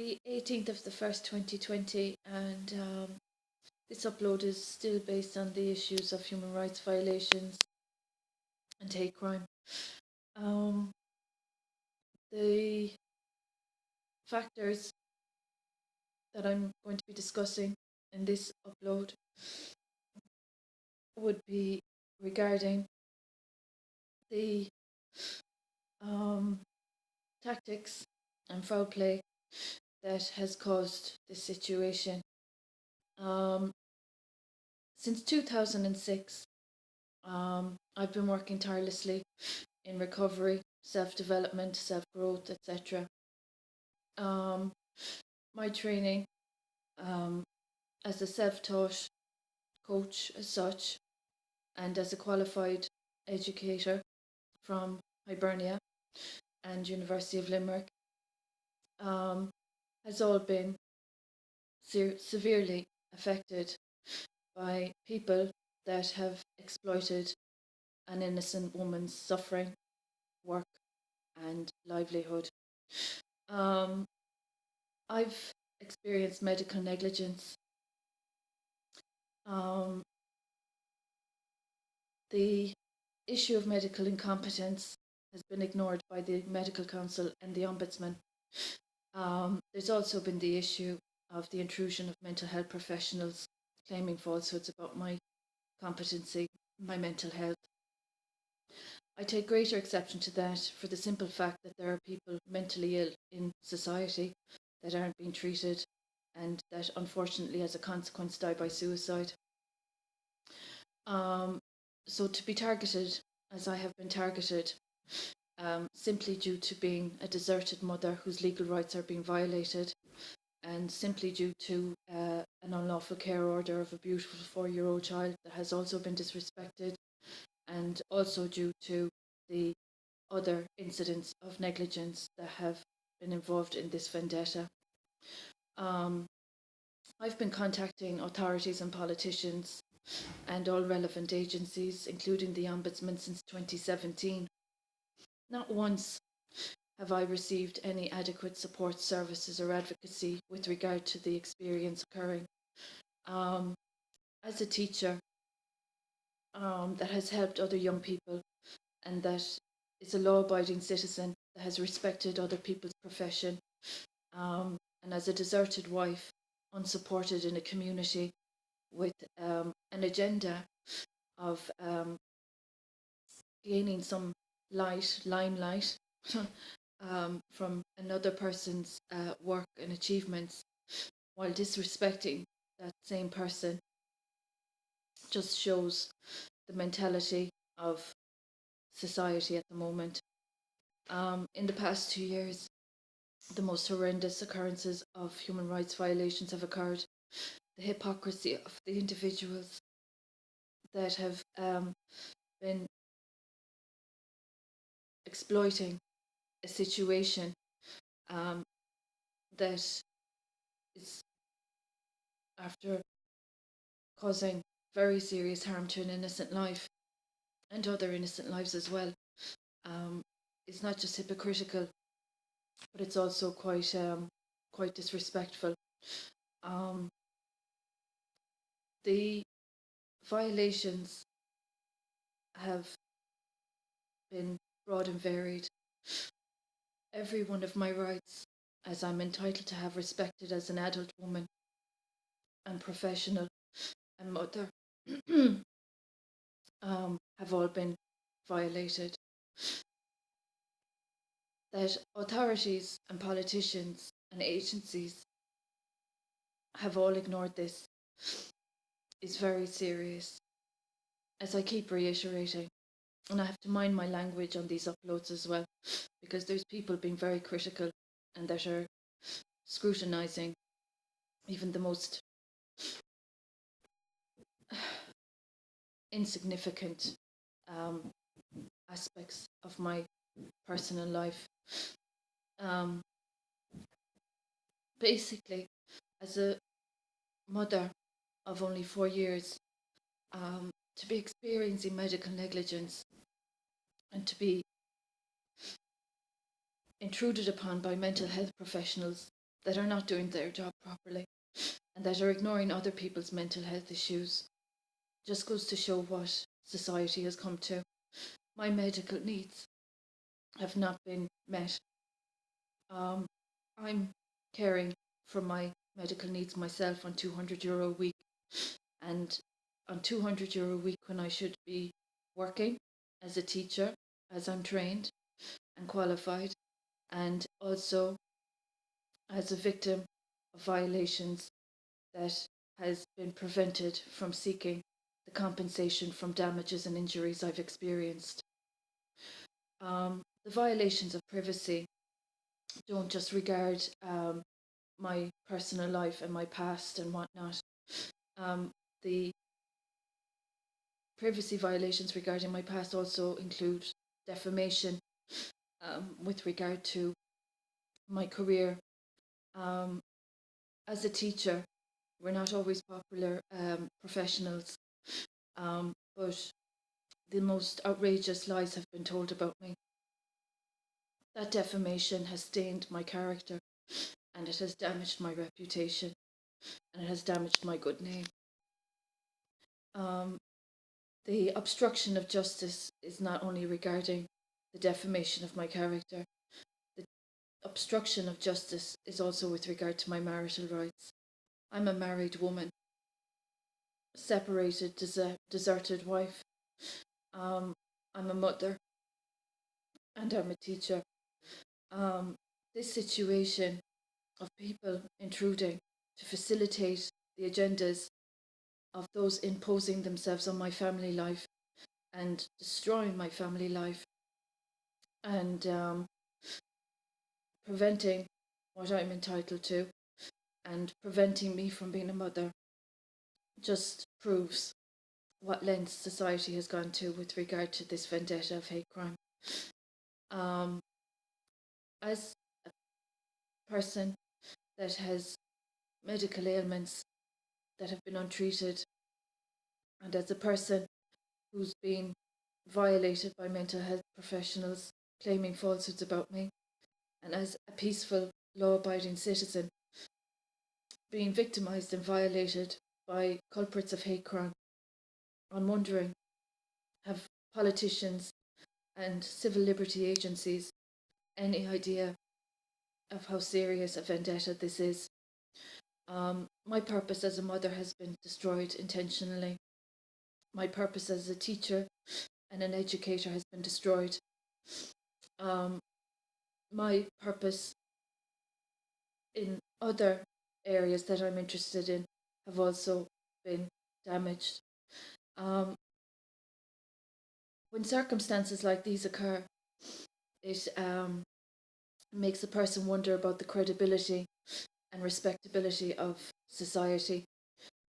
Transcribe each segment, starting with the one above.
the 18th of the 1st, 2020, and this upload is still based on the issues of human rights violations and hate crime. Um, the factors that I'm going to be discussing in this upload would be regarding the tactics and foul play that has caused this situation. Since 2006, I've been working tirelessly in recovery, self-development, self-growth, etc. My training as a self-taught coach as such, and as a qualified educator from Hibernia and University of Limerick, has all been severely affected by people that have exploited an innocent woman's suffering, work, and livelihood. I've experienced medical negligence. The issue of medical incompetence has been ignored by the Medical Council and the Ombudsman. There's also been the issue of the intrusion of mental health professionals claiming falsehoods about my competency, my mental health. I take greater exception to that for the simple fact that there are people mentally ill in society that aren't being treated and that unfortunately as a consequence die by suicide. So to be targeted as I have been targeted, simply due to being a deserted mother whose legal rights are being violated, and simply due to an unlawful care order of a beautiful 4-year-old child that has also been disrespected, and also due to the other incidents of negligence that have been involved in this vendetta. I've been contacting authorities and politicians and all relevant agencies, including the Ombudsman, since 2017. Not once have I received any adequate support services or advocacy with regard to the experience occurring. As a teacher that has helped other young people and that is a law-abiding citizen that has respected other people's profession, and as a deserted wife, unsupported in a community with an agenda of gaining some limelight from another person's work and achievements, while disrespecting that same person, just shows the mentality of society at the moment. In the past 2 years, the most horrendous occurrences of human rights violations have occurred. The hypocrisy of the individuals that have been exploiting a situation that is, after causing very serious harm to an innocent life and other innocent lives as well, is not just hypocritical, but it's also quite disrespectful. The violations have been broad and varied. Every one of my rights, as I'm entitled to have respected as an adult woman and professional and mother, have all been violated. That authorities and politicians and agencies have all ignored this is very serious, as I keep reiterating. And I have to mind my language on these uploads as well, because there's people being very critical and that are scrutinising even the most insignificant aspects of my personal life. Basically, as a mother of only 4 years, to be experiencing medical negligence and to be intruded upon by mental health professionals that are not doing their job properly and that are ignoring other people's mental health issues. Just goes to show what society has come to. My medical needs have not been met. Um, I'm caring for my medical needs myself on €200 a week, and on €200 a week when I should be working as a teacher, as I'm trained and qualified, and also as a victim of violations that has been prevented from seeking the compensation from damages and injuries I've experienced. The violations of privacy don't just regard my personal life and my past and whatnot. The privacy violations regarding my past also include defamation with regard to my career. As a teacher, we're not always popular professionals, but the most outrageous lies have been told about me. That defamation has stained my character and it has damaged my reputation and it has damaged my good name. The obstruction of justice is not only regarding the defamation of my character, the obstruction of justice is also with regard to my marital rights. I'm a married woman, separated, deserted wife. I'm a mother and I'm a teacher. This situation of people intruding to facilitate the agendas of those imposing themselves on my family life and destroying my family life and preventing what I'm entitled to and preventing me from being a mother just proves what lengths society has gone to with regard to this vendetta of hate crime. As a person that has medical ailments that have been untreated, and as a person who's been violated by mental health professionals claiming falsehoods about me, and as a peaceful, law-abiding citizen being victimised and violated by culprits of hate crime, I'm wondering, have politicians and civil liberty agencies any idea of how serious a vendetta this is? My purpose as a mother has been destroyed intentionally. My purpose as a teacher and an educator has been destroyed. My purpose in other areas that I'm interested in have also been damaged. When circumstances like these occur, it makes a person wonder about the credibility and respectability of society.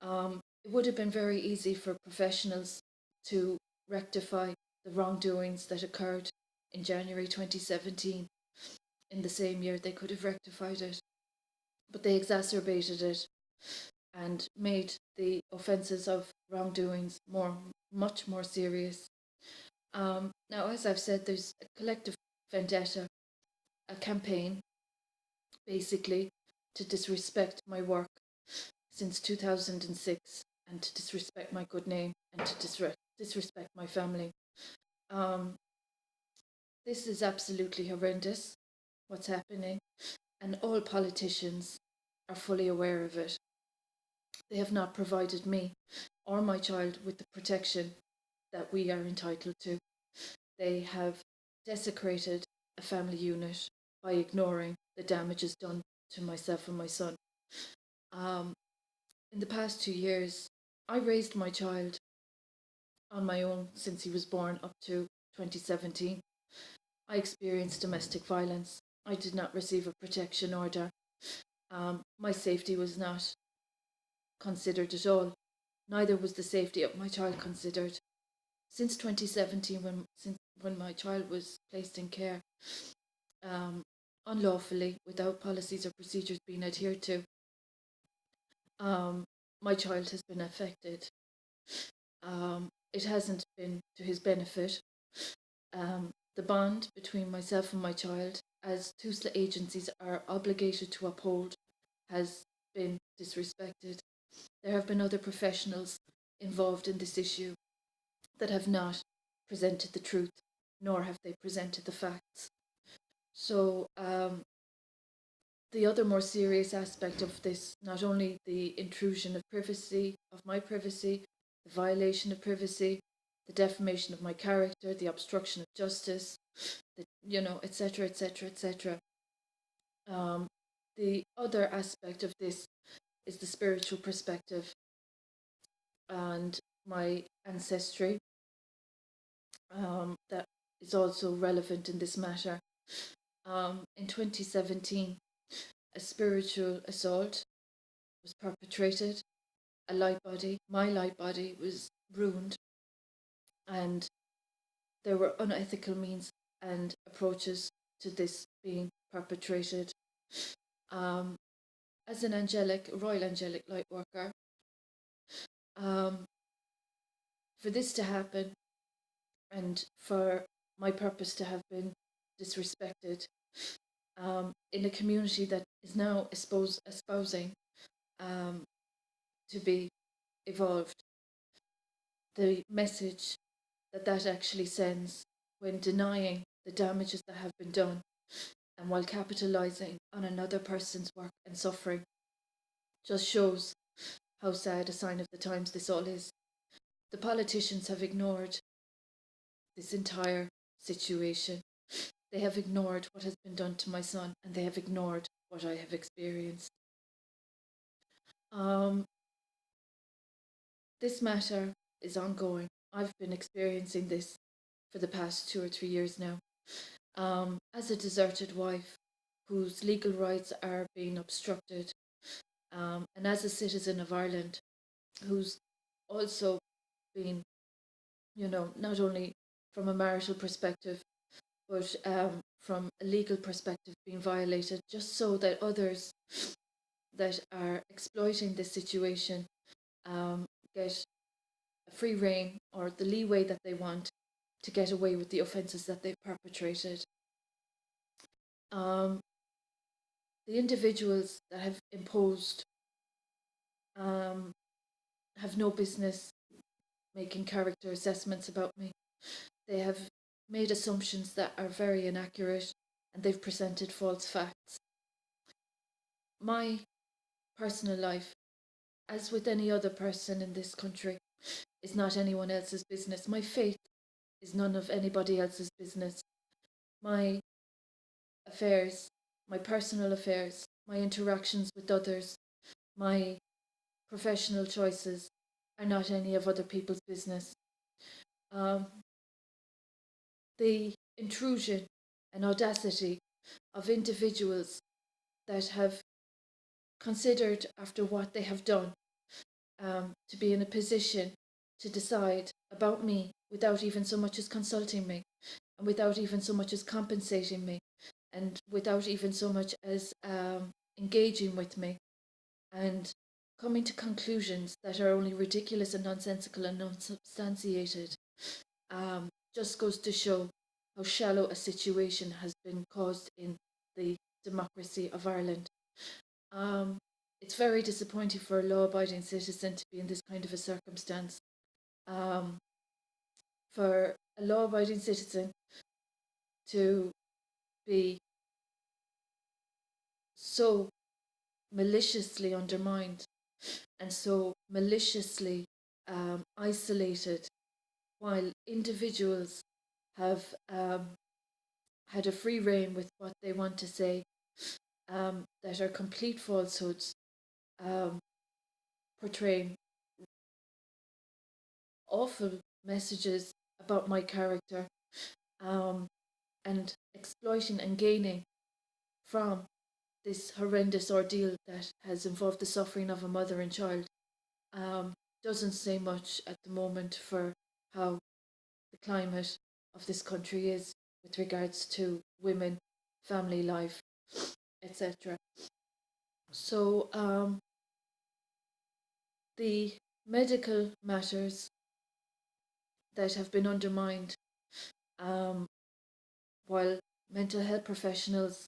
It would have been very easy for professionals to rectify the wrongdoings that occurred in January 2017. In the same year, they could have rectified it, but they exacerbated it and made the offences of wrongdoings much more serious. Now, as I've said, there's a collective vendetta, a campaign, basically, to disrespect my work since 2006 and to disrespect my good name and to disrespect my family. This is absolutely horrendous, what's happening, and all politicians are fully aware of it. They have not provided me or my child with the protection that we are entitled to. They have desecrated a family unit by ignoring the damages done to myself and my son. In the past 2 years, I raised my child on my own since he was born up to 2017. I experienced domestic violence. I did not receive a protection order. My safety was not considered at all. Neither was the safety of my child considered. Since 2017, when my child was placed in care, unlawfully, without policies or procedures being adhered to, my child has been affected. It hasn't been to his benefit. The bond between myself and my child as TUSLA agencies are obligated to uphold, has been disrespected. There have been other professionals involved in this issue that have not presented the truth, nor have they presented the facts. So, the other more serious aspect of this, not only the intrusion of privacy, of my privacy, the violation of privacy, the defamation of my character, the obstruction of justice, the, etc., etc., etc. The other aspect of this is the spiritual perspective and my ancestry, that is also relevant in this matter. In 2017, a spiritual assault was perpetrated. My light body was ruined, and there were unethical means and approaches to this being perpetrated. As an royal angelic light worker, for this to happen and for my purpose to have been disrespected in a community that is now espousing to be evolved, the message that actually sends when denying the damages that have been done and while capitalizing on another person's work and suffering just shows how sad a sign of the times this all is. The politicians have ignored this entire situation. They have ignored what has been done to my son, and they have ignored what I have experienced. This matter is ongoing. I've been experiencing this for the past 2 or 3 years now. As a deserted wife whose legal rights are being obstructed, and as a citizen of Ireland who's also been, not only from a marital perspective, but from a legal perspective being violated, just so that others that are exploiting this situation get a free rein or the leeway that they want to get away with the offences that they've perpetrated. The individuals that have imposed have no business making character assessments about me. They have made assumptions that are very inaccurate, and they've presented false facts. My personal life, as with any other person in this country, is not anyone else's business. My faith is none of anybody else's business. My affairs, my personal affairs, my interactions with others, my professional choices are not any of other people's business. The intrusion and audacity of individuals that have considered, after what they have done, to be in a position to decide about me without even so much as consulting me, and without even so much as compensating me, and without even so much as engaging with me, and coming to conclusions that are only ridiculous and nonsensical and unsubstantiated, just goes to show how shallow a situation has been caused in the democracy of Ireland. It's very disappointing for a law-abiding citizen to be in this kind of a circumstance. For a law-abiding citizen to be so maliciously undermined and so maliciously isolated, while individuals have had a free rein with what they want to say, that are complete falsehoods, portraying awful messages about my character, and exploiting and gaining from this horrendous ordeal that has involved the suffering of a mother and child, doesn't say much at the moment for how the climate of this country is with regards to women, family life, etc. So the medical matters that have been undermined, while mental health professionals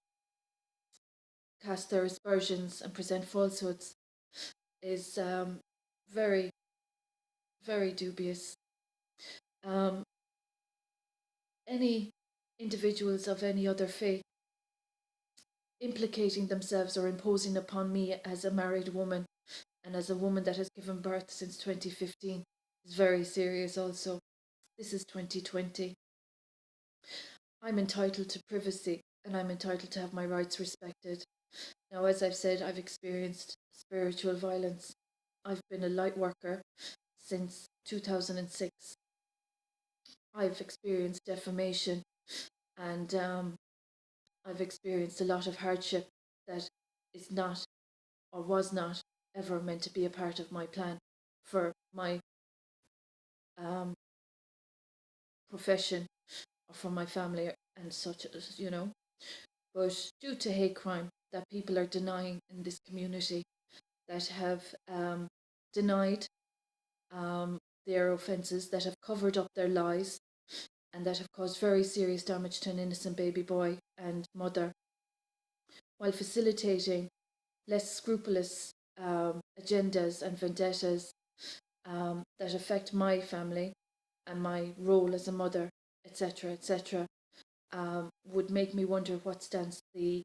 cast their aspersions and present falsehoods is very, very dubious. Um, any individuals of any other faith implicating themselves or imposing upon me as a married woman and as a woman that has given birth since 2015 is very serious also. This is 2020. I'm entitled to privacy and I'm entitled to have my rights respected. Now, as I've said, I've experienced spiritual violence. I've been a light worker since 2006. I've experienced defamation and I've experienced a lot of hardship that is not or was not ever meant to be a part of my plan for my um, profession or for my family and such as. But due to hate crime that people are denying in this community, that have denied um, their offences, that have covered up their lies, and that have caused very serious damage to an innocent baby boy and mother, while facilitating less scrupulous agendas and vendettas that affect my family and my role as a mother, etc., etc., would make me wonder what stance the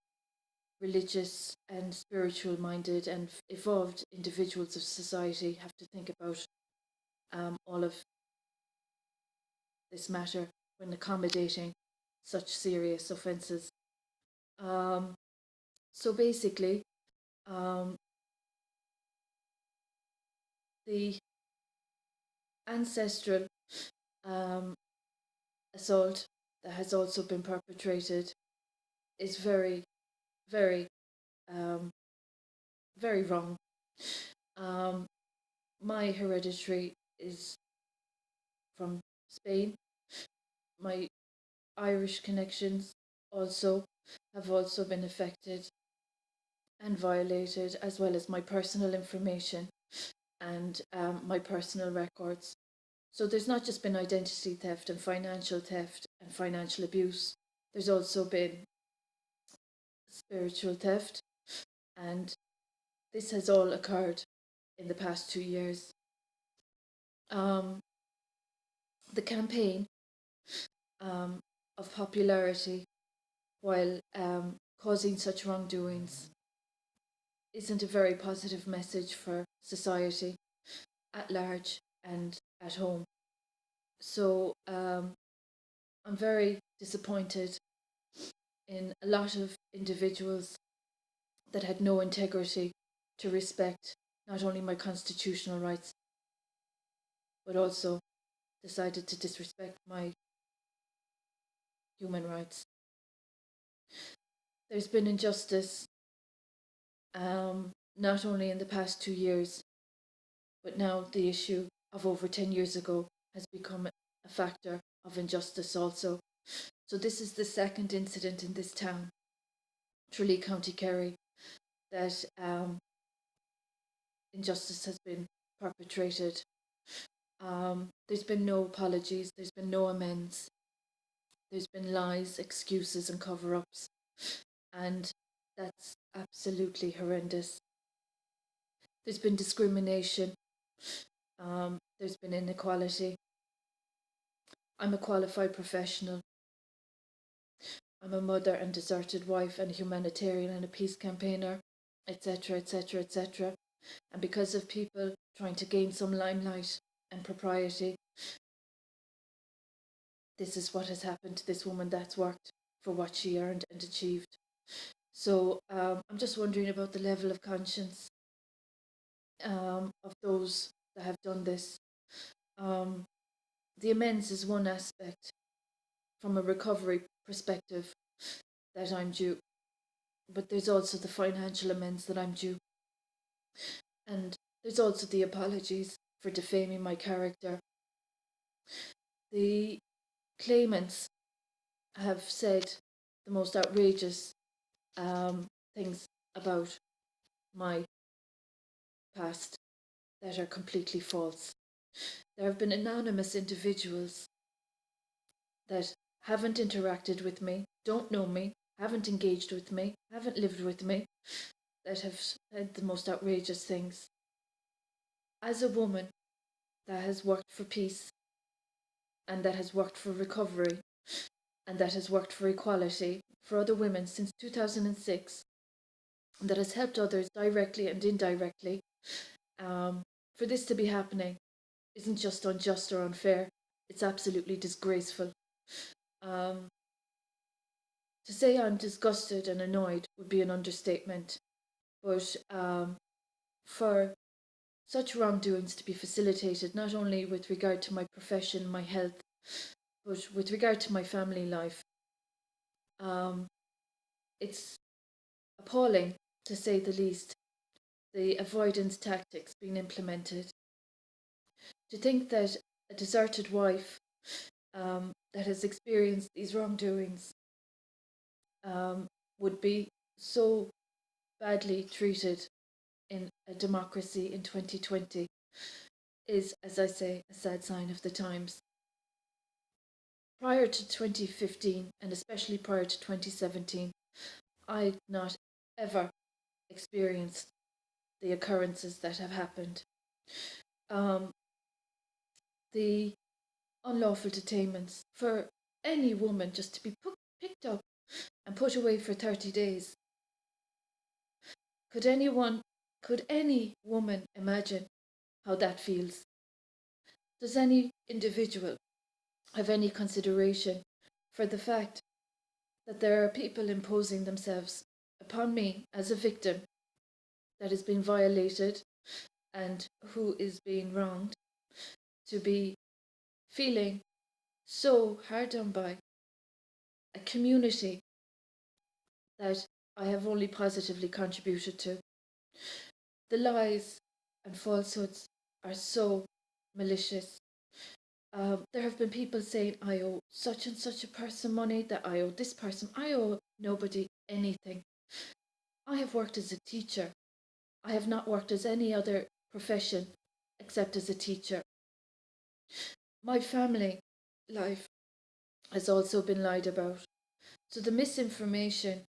religious and spiritual minded and evolved individuals of society have to think about all of this matter when accommodating such serious offences. Um, so basically, um, the ancestral um, assault that has also been perpetrated is very, very, um, very wrong. Um, my hereditary is from Spain. My Irish connections also have also been affected and violated, as well as my personal information and my personal records. So there's not just been identity theft and financial abuse. There's also been spiritual theft, and this has all occurred in the past 2 years. Um, the campaign um, of popularity while causing such wrongdoings isn't a very positive message for society at large and at home. So I'm very disappointed in a lot of individuals that had no integrity to respect not only my constitutional rights, but also decided to disrespect my human rights. There's been injustice not only in the past 2 years, but now the issue of over 10 years ago has become a factor of injustice also. So this is the second incident in this town, Tralee, County Kerry, that injustice has been perpetrated. There's been no apologies, there's been no amends, there's been lies, excuses, and cover ups, and that's absolutely horrendous. There's been discrimination, there's been inequality. I'm a qualified professional. I'm a mother and deserted wife and a humanitarian and a peace campaigner, etc., etc., etc. And because of people trying to gain some limelight and propriety, this is what has happened to this woman that's worked for what she earned and achieved. So I'm just wondering about the level of conscience of those that have done this. Um, the amends is one aspect from a recovery perspective that I'm due, but there's also the financial amends that I'm due. And there's also the apologies for defaming my character. The claimants have said the most outrageous things about my past that are completely false. There have been anonymous individuals that haven't interacted with me, don't know me, haven't engaged with me, haven't lived with me, that have said the most outrageous things. As a woman that has worked for peace and that has worked for recovery and that has worked for equality for other women since 2006, and that has helped others directly and indirectly, for this to be happening isn't just unjust or unfair, it's absolutely disgraceful. Um, to say I'm disgusted and annoyed would be an understatement, but for such wrongdoings to be facilitated, not only with regard to my profession, my health, but with regard to my family life, um, it's appalling to say the least. The avoidance tactics being implemented. To think that a deserted wife that has experienced these wrongdoings would be so badly treated in a democracy in 2020 is, as I say, a sad sign of the times. Prior to 2015, and especially prior to 2017, I'd not ever experienced the occurrences that have happened. Um, the unlawful detainments for any woman just to be picked up and put away for 30 days. Could any woman imagine how that feels? Does any individual have any consideration for the fact that there are people imposing themselves upon me as a victim that is being violated and who is being wronged, to be feeling so hard done by a community that I have only positively contributed to? The lies and falsehoods are so malicious. There have been people saying, I owe such and such a person money, that I owe this person. I owe nobody anything. I have worked as a teacher. I have not worked as any other profession except as a teacher. My family life has also been lied about. So the misinformation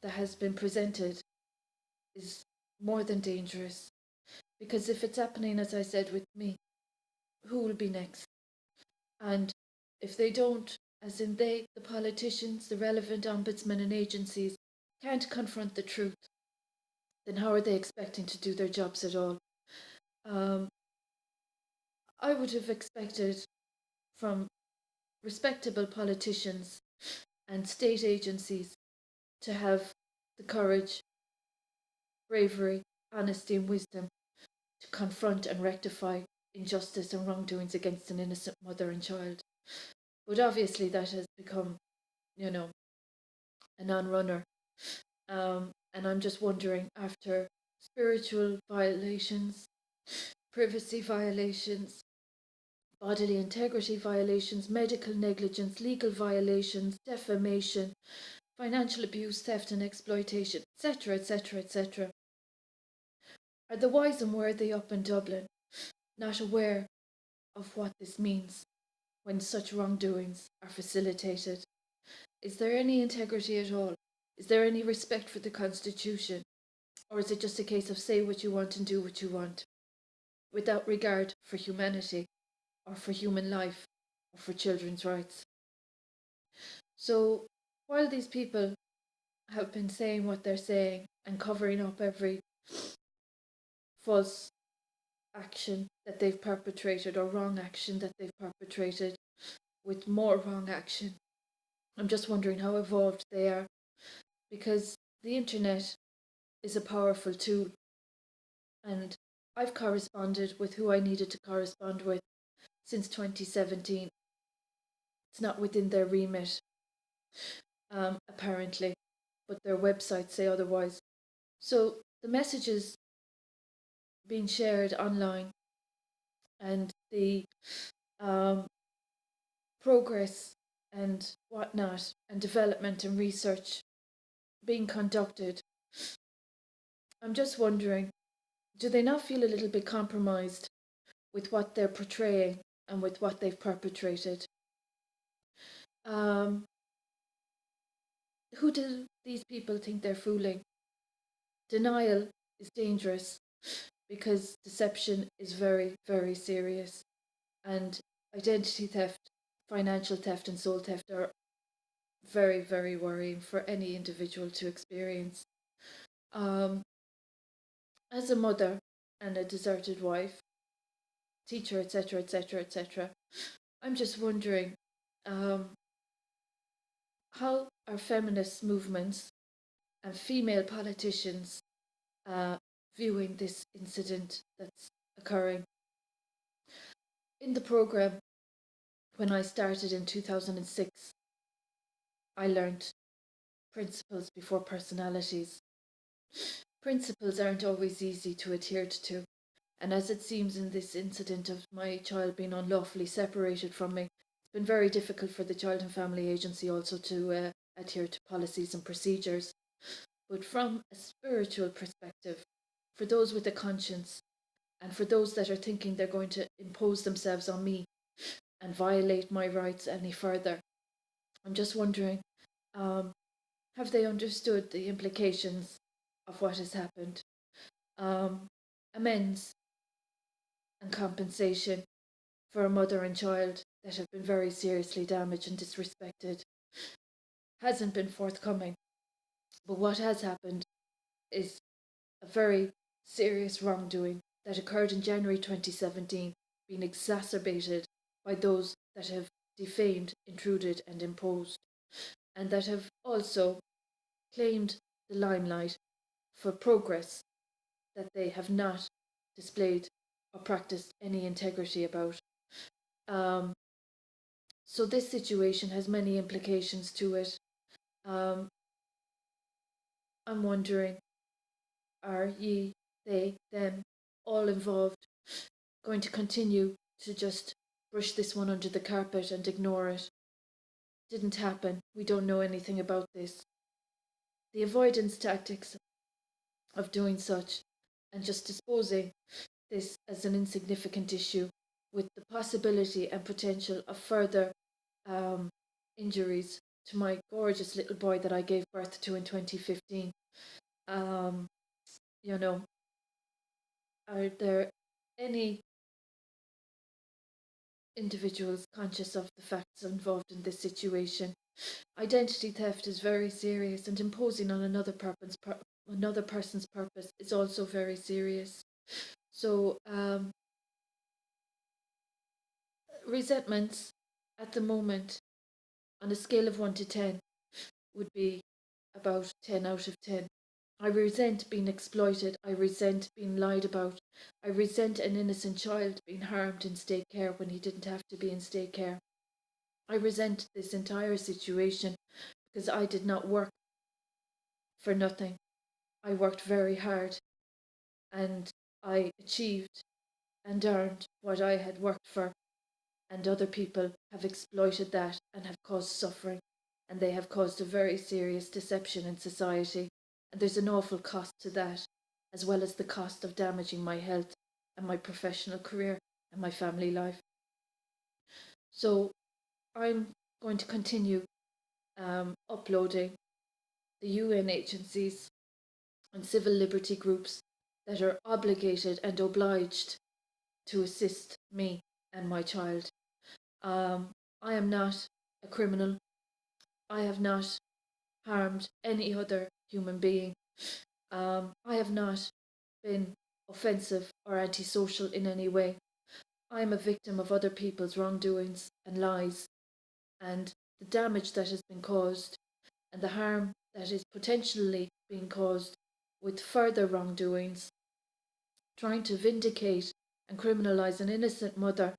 that has been presented is more than dangerous. Because if it's happening, as I said, with me, who will be next? And if they don't, as in they, the politicians, the relevant ombudsmen and agencies, can't confront the truth, then how are they expecting to do their jobs at all? Um, I would have expected from respectable politicians and state agencies to have the courage, bravery, honesty, and wisdom to confront and rectify injustice and wrongdoings against an innocent mother and child. But obviously, that has become, you know, a non runner. And I'm just wondering, after spiritual violations, privacy violations, bodily integrity violations, medical negligence, legal violations, defamation, financial abuse, theft and exploitation, etc., etc., etc., are the wise and worthy up in Dublin not aware of what this means when such wrongdoings are facilitated? Is there any integrity at all? Is there any respect for the Constitution? Or is it just a case of say what you want and do what you want, without regard for humanity, or for human life, or for children's rights? So, while these people have been saying what they're saying and covering up every false action that they've perpetrated or wrong action that they've perpetrated with more wrong action, I'm just wondering how evolved they are, because the internet is a powerful tool, and I've corresponded with who I needed to correspond with since 2017. It's not within their remit, apparently, but their websites say otherwise. So the messages being shared online and the um, progress and whatnot, and development and research being conducted, I'm just wondering, do they not feel a little bit compromised with what they're portraying and with what they've perpetrated? Um, Who do these people think they're fooling? Denial is dangerous because deception is very, very serious. And identity theft, financial theft, and soul theft are very, very worrying for any individual to experience. Um, as a mother and a deserted wife, teacher, etc., etc., etc., I'm just wondering um, how are feminist movements and female politicians uh, viewing this incident that's occurring. In the program, when I started in 2006, I learned principles before personalities. Principles aren't always easy to adhere to, and as it seems in this incident of my child being unlawfully separated from me, it's been very difficult for the Child and Family Agency also to adhere to policies and procedures. But from a spiritual perspective, for those with a conscience, and for those that are thinking they're going to impose themselves on me and violate my rights any further, I'm just wondering, um, have they understood the implications of what has happened? Um, Amends and compensation for a mother and child that have been very seriously damaged and disrespected hasn't been forthcoming. But what has happened is a very serious wrongdoing that occurred in January 2017, being exacerbated by those that have defamed, intruded, and imposed, and that have also claimed the limelight for progress that they have not displayed or practiced any integrity about. Um, so this situation has many implications to it. Um, I'm wondering, are ye, they, them, all involved going to continue to just brush this one under the carpet and ignore it? Didn't happen. We don't know anything about this. The avoidance tactics of doing such and just disposing this as an insignificant issue with the possibility and potential of further um, injuries to my gorgeous little boy that I gave birth to in 2015. Um, you know, are there any individuals conscious of the facts involved in this situation? Identity theft is very serious, and imposing on another person's purpose is also very serious. So, resentments at the moment, on a scale of 1 to 10, would be about 10 out of 10. I resent being exploited. I resent being lied about. I resent an innocent child being harmed in state care when he didn't have to be in state care. I resent this entire situation because I did not work for nothing. I worked very hard and I achieved and earned what I had worked for, and other people have exploited that and have caused suffering, and they have caused a very serious deception in society, and there's an awful cost to that, as well as the cost of damaging my health and my professional career and my family life. So I'm going to continue uploading the UN agencies and civil liberty groups that are obligated and obliged to assist me and my child. Um, I am not a criminal. I have not harmed any other human being. I have not been offensive or antisocial in any way. I am a victim of other people's wrongdoings and lies, and the damage that has been caused and the harm that is potentially being caused with further wrongdoings, trying to vindicate and criminalize an innocent mother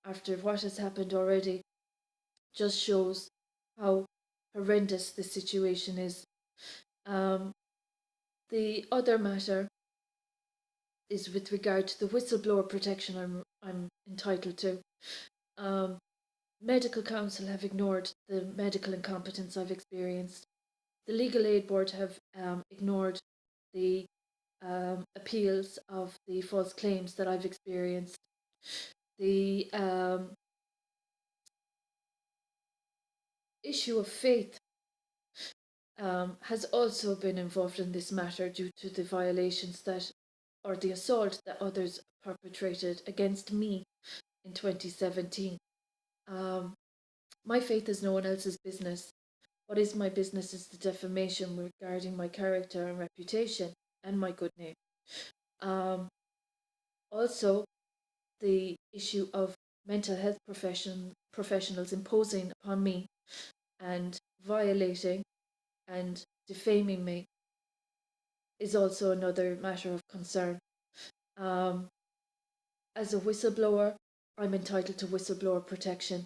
after what has happened already, just shows how horrendous the situation is. Um, the other matter is with regard to the whistleblower protection I'm entitled to. Um, Medical Council have ignored the medical incompetence I've experienced. The Legal Aid Board have ignored the appeals of the false claims that I've experienced. The issue of faith has also been involved in this matter due to the violations that, or the assault that others perpetrated against me in 2017. Um, my faith is no one else's business. What is my business is the defamation regarding my character and reputation and my good name. Um, Also, the issue of mental health professionals imposing upon me and violating and defaming me is also another matter of concern. Um, as a whistleblower, I'm entitled to whistleblower protection.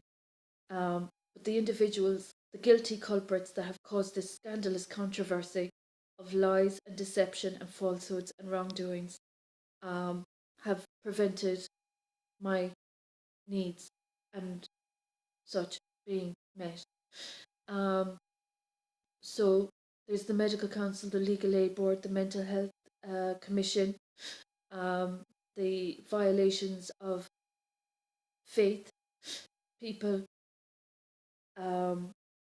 But the individuals, the guilty culprits that have caused this scandalous controversy of lies and deception and falsehoods and wrongdoings, um, have prevented my needs and such being met. Um, so there's the Medical Council, the Legal Aid Board, the Mental Health Commission, um, the violations of faith, people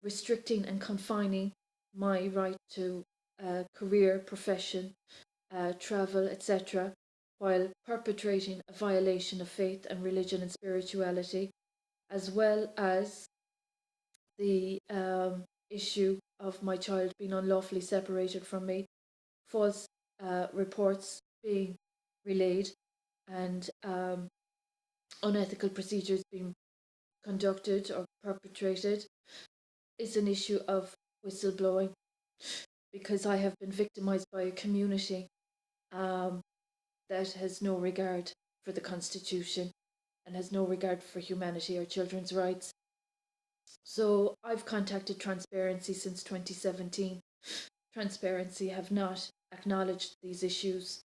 restricting and confining my right to career, profession, travel, etc., while perpetrating a violation of faith and religion and spirituality, as well as the issue of my child being unlawfully separated from me, false reports being relayed, and unethical procedures being conducted or perpetrated, is an issue of whistleblowing, because I have been victimized by a community um, that has no regard for the Constitution and has no regard for humanity or children's rights. So I've contacted Transparency since 2017. Transparency have not acknowledged these issues.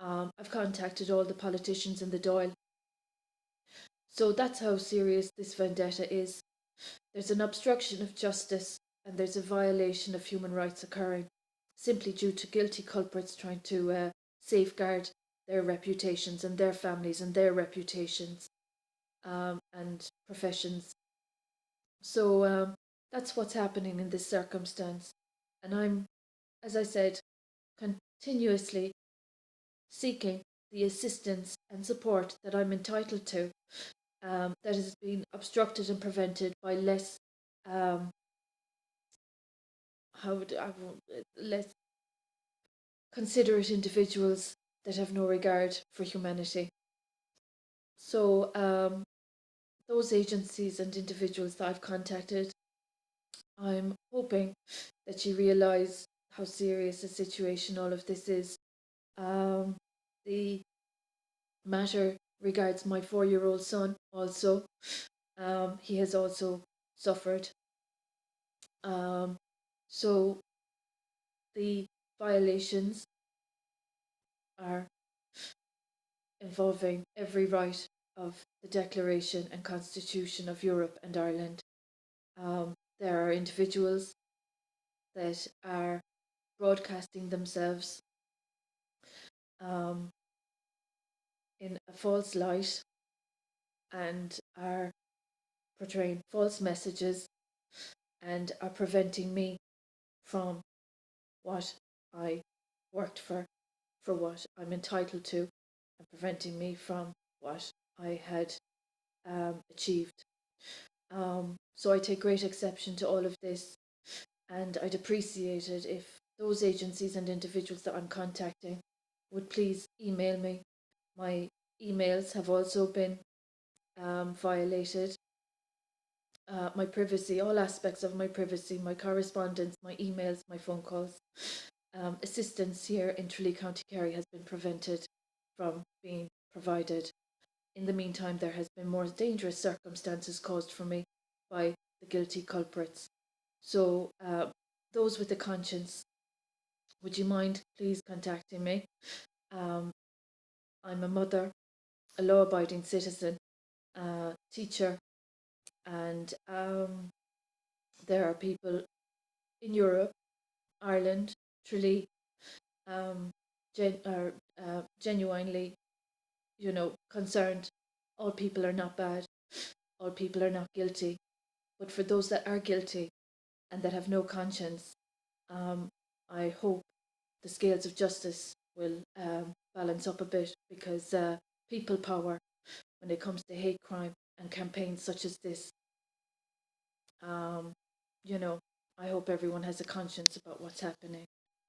I've contacted all the politicians in the Dáil. So that's how serious this vendetta is. There's an obstruction of justice and there's a violation of human rights occurring simply due to guilty culprits trying to safeguard their reputations and their families and their reputations and professions. So that's what's happening in this circumstance. And I'm, as I said, continuously seeking the assistance and support that I'm entitled to, that has been obstructed and prevented by less, how would I, less considerate individuals that have no regard for humanity. So those agencies and individuals that I've contacted, I'm hoping that you realise how serious a situation all of this is. The matter regards my 4-year-old son also. He has also suffered. So the violations are involving every right of the Declaration and Constitution of Europe and Ireland. There are individuals that are broadcasting themselves um, in a false light and are portraying false messages and are preventing me from what I worked for what I'm entitled to, and preventing me from what I had achieved. So I take great exception to all of this, and I'd appreciate it if those agencies and individuals that I'm contacting would please email me. My emails have also been violated. My privacy, all aspects of my privacy, my correspondence, my emails, my phone calls, assistance here in Tralee, County Kerry has been prevented from being provided. In the meantime, there has been more dangerous circumstances caused for me by the guilty culprits. So, those with a conscience, would you mind please contacting me? Um, I'm a mother, a law-abiding citizen, teacher, and there are people in Europe, Ireland, Tralee, um, genuinely, concerned. All people are not bad. All people are not guilty. But for those that are guilty and that have no conscience, Um, I hope the scales of justice will balance up a bit, because people power, when it comes to hate crime and campaigns such as this, um, you know, I hope everyone has a conscience about what's happening.